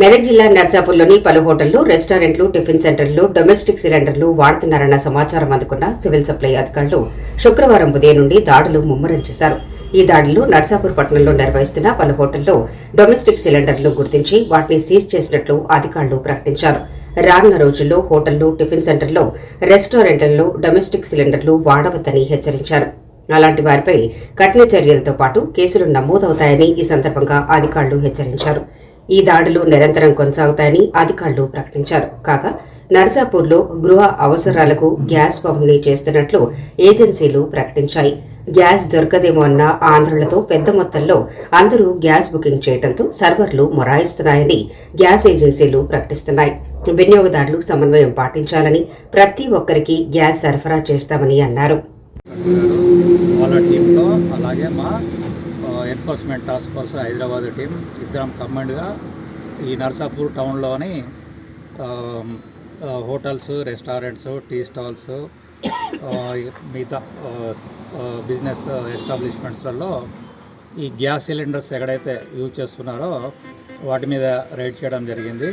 మెదక్ జిల్లా నర్సాపూర్లోని పలు హోటళ్లు, రెస్టారెంట్లు, టిఫిన్ సెంటర్లు డొమెస్టిక్ సిలిండర్లు వాడుతున్నారన్న సమాచారం అందుకున్న సివిల్ సప్లై అధికారులు శుక్రవారం ఉదయం నుండి దాడులు ముమ్మరం చేశారు. ఈ దాడులు నర్సాపూర్ పట్టణంలో నిర్వహిస్తున్న పలు హోటల్లో డొమెస్టిక్ సిలిండర్లు గుర్తించి వాటిని సీజ్ చేసినట్లు అధికారులు ప్రకటించారు. రానున్న రోజుల్లో హోటళ్లు, టిఫిన్ సెంటర్లో, రెస్టారెంట్లలో డొమెస్టిక్ సిలిండర్లు వాడవద్దని హెచ్చరించారు. అలాంటి వారిపై కఠిన చర్యలతో పాటు కేసులు నమోదవుతాయని ఈ సందర్భంగా అధికారులు హెచ్చరించారు. ఈ దాడులు నిరంతరం కొనసాగుతాయని అధికారులు ప్రకటించారు. కాగా నర్సాపూర్లో గృహ అవసరాలకు గ్యాస్ పంపిణీ చేస్తున్నట్లు ఏజెన్సీలు ప్రకటించాయి. గ్యాస్ దొరకదేమో అన్న ఆందోళనతో పెద్ద మొత్తంలో అందరూ గ్యాస్ బుకింగ్ చేయడంతో సర్వర్లు మొరాయిస్తున్నాయని గ్యాస్ ఏజెన్సీలు ప్రకటిస్తున్నాయి. వినియోగదారులు సమన్వయం పాటించాలని, ప్రతి ఒక్కరికి గ్యాస్ సరఫరా చేస్తామని అన్నారు. Enforcement task force Hyderabad team ఇద్దరం కమాండ్గా ఈ నర్సాపూర్ టౌన్లోని హోటల్స్, రెస్టారెంట్స్, టీ స్టాల్స్, మిగతా బిజినెస్ ఎస్టాబ్లిష్మెంట్స్లలో ఈ గ్యాస్ సిలిండర్స్ ఎక్కడైతే యూజ్ చేస్తున్నారో వాటి మీద రైడ్ చేయడం జరిగింది.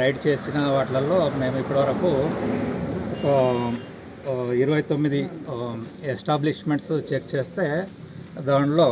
రైడ్ చేసిన వాటిలలో మేము ఇప్పటివరకు 29 ఎస్టాబ్లిష్మెంట్స్ చెక్ చేస్తే దానిలో